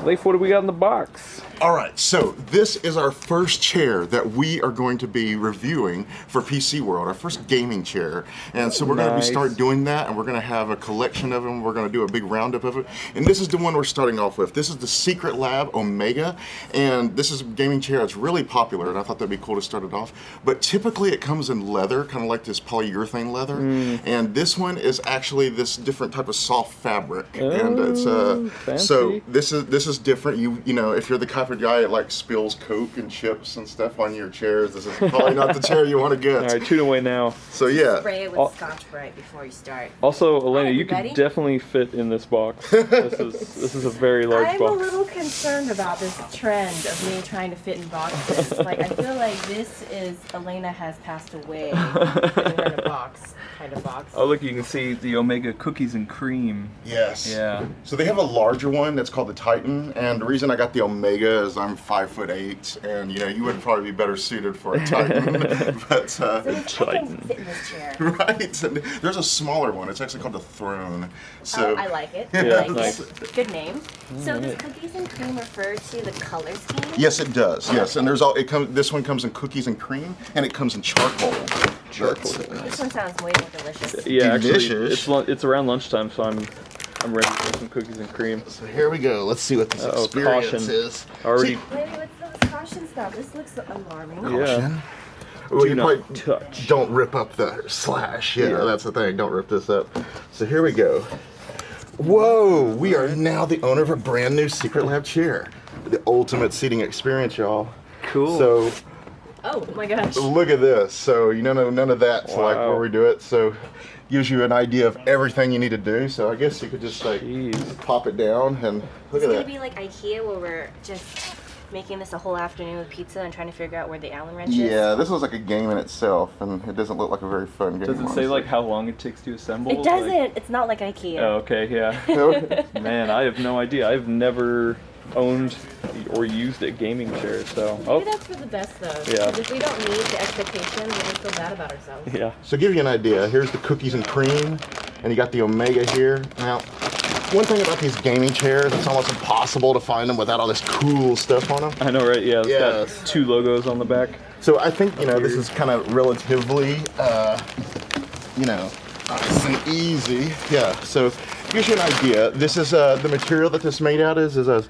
Leif, what do we got in the box? All right, so this is our first chair that we are going to be reviewing for PC World, our first gaming chair. And so we're going to start doing that, and we're going to have a collection of them. We're going to do a big roundup of it. And this is the one we're starting off with. This is the Secret Lab Omega, and this is a gaming chair that's really popular, and I thought that'd be cool to start it off. But typically it comes in leather, kind of like this polyurethane leather. And this one is actually this different type of soft fabric. And it's so this is different. You know, if you're the type of guy that like spills Coke and chips and stuff on your chairs, this is probably not the chair you want to get. All right, tune away now. So yeah. Spray it with Scotch-Brite before you start. Also, Elena, Hi, you could everybody. definitely fit in this box. This is a very large I'm box. a little concerned about this trend of me trying to fit in boxes. Like, I feel like this is Elena has passed away, fitting her in a box kind of box. Oh, look, you can see the Omega cookies and cream. Yes. Yeah. So they have a larger one that's called the Titan, and the reason I got the Omega is I'm 5'8", and you know you would probably be better suited for a Titan. But So I can fit in this chair. right, and there's a smaller one. It's actually called the Throne. So Oh, I like it. Yeah, I like nice. it. Good name. So does cookies and cream refer to the color scheme? yes, it does. Yes, and there's all it comes. This one comes in cookies and cream, and it comes in charcoal. Charcoal. This one sounds way more delicious. Yeah, Delicious. actually, it's around lunchtime, so I'm ready for some cookies and cream. So here we go. Let's see what this Uh-oh, experience caution. is. Already. Wait, what's those caution stuff? This looks alarming. Yeah. Well, Do you not probably touch. don't rip up the slash. Yeah, that's the thing. Don't rip this up. So here we go. Whoa, we are now the owner of a brand new Secret Lab chair. The ultimate seating experience, y'all. Cool. So Oh my gosh. look at this. So you know, none of that to like Wow. where we do it. So gives you an idea of everything you need to do. So I guess you could just like Jeez. pop it down and look It's at gonna that. be like IKEA where we're just making this a whole afternoon with pizza and trying to figure out where the Allen wrench is. Yeah, this was like a game in itself, and it doesn't look like a very fun game. Does it say honestly. like how long it takes to assemble? It doesn't. It's not like IKEA. Oh, okay, yeah. Man, I have no idea. I've never owned or used a gaming chair, so. Maybe that's for the best though. Yeah. Because if we don't meet the expectations, we'll just feel bad about ourselves. Yeah. So to give you an idea, here's the cookies and cream, and you got the Omega here. Now, one thing about these gaming chairs, it's almost impossible to find them without all this cool stuff on them. I know, right? Yeah, it's Yes. got 2 logos on the back. So I think, you know, this is kind of relatively, you know, nice and easy. Yeah, so gives you an idea. This is, the material that this made out is Nice,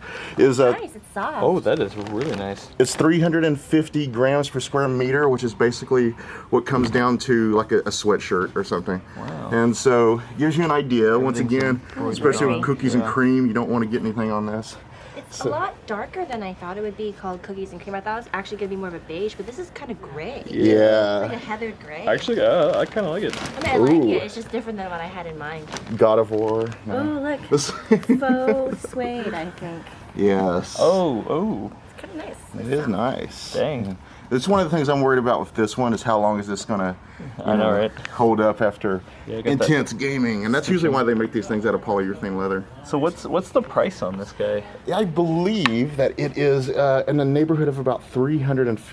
it's soft. Oh, that is really nice. it's 350 grams per square meter, which is basically what comes down to like a sweatshirt or something. Wow. And so gives you an idea. Once again, especially with pretty. cookies and cream, you don't want to get anything on this. It's a lot darker than I thought it would be, called cookies and cream. I thought it was actually going to be more of a beige, but this is kind of gray. Like a Yeah. heathered gray. Actually, I kind of like it. I mean, I like Ooh. it. It's just different than what I had in mind. God of War. Oh, look. This- Faux suede, I think. yes. Oh, It's kind of nice. It is nice. dang. It's one of the things I'm worried about with this one is how long is this gonna I know, right? hold up after Yeah, I got that. intense gaming, and that's usually why they make these things out of polyurethane leather. So what's the price on this guy? I believe that it is in the neighborhood of about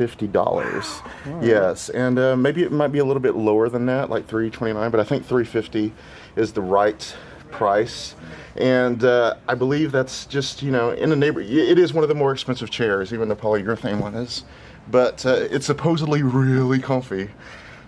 $350. Yes, and maybe it might be a little bit lower than that, like $329, but I think $350 is the right price. And I believe that's just, you know, in the neighborhood. It is one of the more expensive chairs, even the polyurethane one is. But it's supposedly really comfy.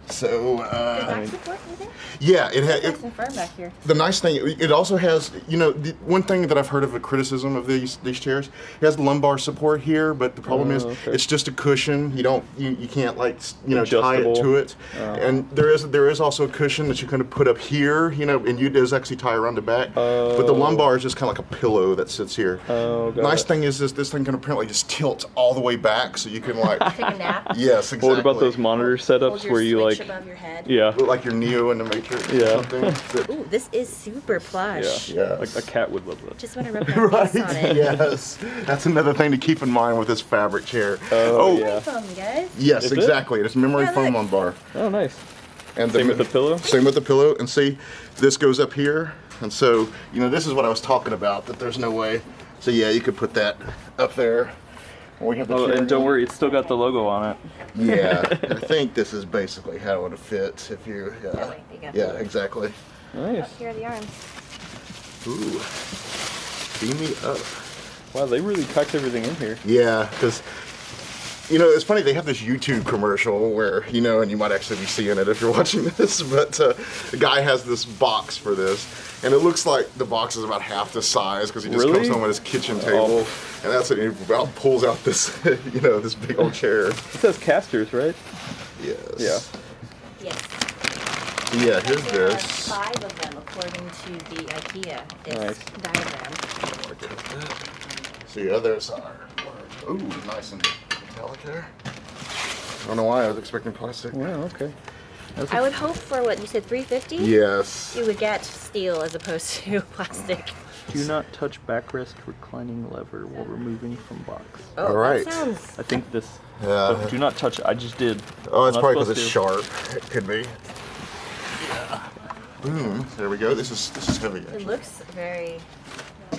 So, Back support, you think? yeah, it has. Nice and firm back here. The nice thing, it also has, you know, the one thing that I've heard of a criticism of these chairs, it has lumbar support here, but the problem is okay. it's just a cushion. You can't like, you know, tie it Adjustable. to it. And there is also a cushion that you kind of put up here, you know, and you does actually tie around the back. But the lumbar is just kind of like a pillow that sits here. Oh, got Nice it. thing is this thing can apparently just tilt all the way back, so you can like, Take a nap. yes, exactly. What about those monitor Hold setups your where you switch like, above your head. yeah, Look like you're Neo in the Matrix or Yeah. something. But- Ooh, this is super plush. Yes. like a cat would love that. Just want to rub my Right. face on it. Yes. That's another thing to keep in mind with this fabric chair. Oh, Memory yeah. foam, guys. Yes, Is it? exactly. It's memory Yeah, foam look. on bar. Oh, nice. And Same with the pillow? Same with the pillow. And see, this goes up here. And so, you know, this is what I was talking about, that there's no way. So yeah, you could put that up there. We have the Oh, chair and don't here. worry, it's still got the logo on it. Yeah, I think this is basically how it fits if you, That way, you got yeah, the- exactly. Nice. Here are the arms. Ooh, beam me up. Wow, they really packed everything in here. Yeah, because it's funny, they have this YouTube commercial where, and you might actually be seeing it if you're watching this, but the guy has this box for this, and it looks like the box is about half the size because he just Really? comes home with his kitchen table, and that's it. He pulls out this, this big old chair. It says casters, right? Yes. Yeah. Yes. Yeah, here's There are this. 5 of them according to the IKEA Nice. diagram. See, others are. Ooh, nice and metallic there. I don't know why I was expecting plastic. Wow, okay. That's I would hope for what you said, 350. Yes. You would get steel as opposed to plastic. Do not touch backrest reclining lever while removing from box. Oh, All right. That sounds. I think this. Yeah. So do not touch it. I just did. Oh, it's I'm not probably because it's supposed sharp. It could be. Boom. There we go. This is heavy. It Actually. looks very.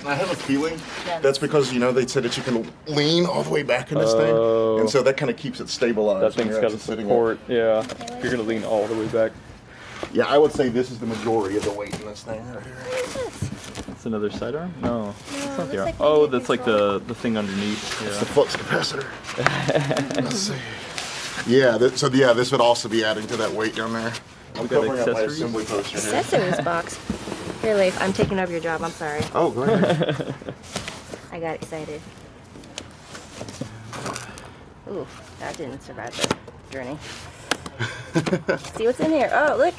I have a feeling Dense. that's because they said that you can lean all the way back in this Oh. thing, and so that kind of keeps it stabilized. That when thing's you're got a actually sitting support. Yeah. You're gonna lean all the way back. Yeah, I would say this is the majority of the weight in this thing right here. What is this? That's another sidearm? No. It's it not looks the arm. like Oh, maybe a that's like the thing underneath. It's the Yeah. flux capacitor. Let's see. Yeah, this would also be adding to that weight down there. I'm got covering up my accessories? assembly poster here. Accessories box. Here, Leif, I'm taking over your job. I'm sorry. Oh, go ahead. I got excited. Ooh, that didn't survive the journey. See what's in here. Oh, look.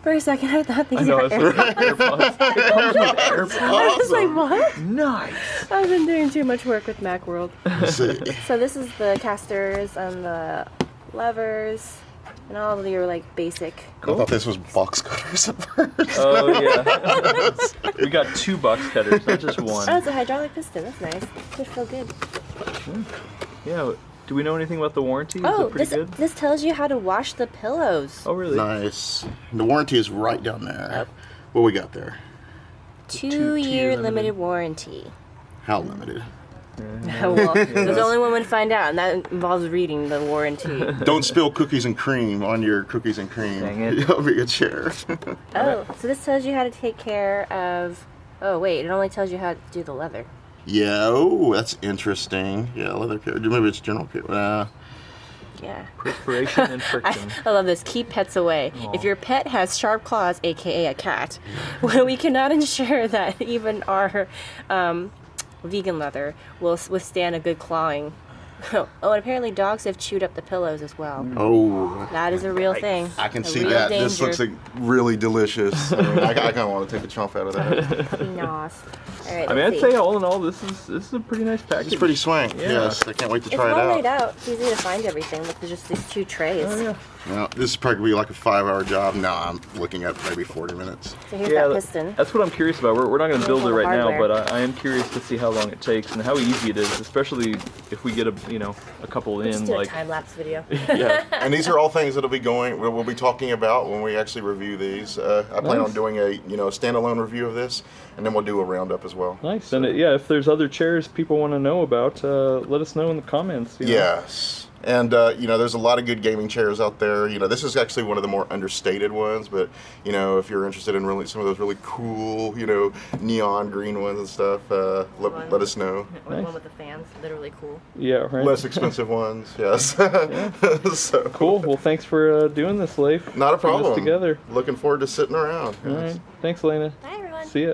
For a second, I thought these I know. were It's like AirPods. It comes with AirPods. I was like, what? Nice. I've been doing too much work with Macworld. Let's see. So this is the casters and the levers and all of your basic. I thought this was box cutters at first. Oh yeah. We got 2 box cutters, not just Oh, one. it's a hydraulic piston. That's nice. Should feel good. Yeah. Do we know anything about the warranty? Is Oh, it pretty good? this tells you how to wash the pillows. Oh really? Nice. The warranty is right down there. What we got there? 2-year limited. limited warranty. How limited? Well, there's only one way to find out, and that involves reading the warranty. Don't spill cookies and cream on your cookies and cream. Dang it. That'll be a chair. Oh, so this tells you how to take care of. Oh wait, it only tells you how to do the leather. Yeah, oh, that's interesting. Yeah, leather care. Maybe it's general care. Yeah. Perspiration and friction. I love this. Keep pets away. If your pet has sharp claws, aka a cat, we cannot ensure that even our vegan leather will withstand a good clawing. Oh, and apparently dogs have chewed up the pillows as well. Oh, That is a real thing. I can A see real that. This danger. looks like really delicious. I kind of want to take the chomp out of that. Nos. All right, I mean, let's I'd see. say all in all, this is a pretty nice package. It's pretty swank. Yeah. Yes, I can't wait to It's try well it laid out. out. It's easy to find everything. Look, there's just these 2 trays. Oh yeah. Now, this is probably like a 5-hour job. No, I'm looking at maybe 40 minutes. So here's Yeah, that piston. that's what I'm curious about. We're not going to build it All the right now, hardware. but I am curious to see how long it takes and how easy it is, especially if we get a couple Just in. do a Like, time lapse video. Yeah, and these are all things that'll be we'll be talking about when we actually review these. I plan on Nice. doing a standalone review of this, and then we'll do a roundup as well. nice. And yeah, if there's other chairs people want to know about, let us know in the comments. you know. Yes. And there's a lot of good gaming chairs out there. This is actually one of the more understated ones, but if you're interested in really some of those really cool, neon green ones and stuff, let us know. Or the one with the fans, literally cool. Yeah, right. Less expensive ones, yes. So Cool. Well, thanks for doing this, Leif. not a Putting this problem. together. Looking forward to sitting around. All right. Thanks, Lena. Bye, everyone. See ya.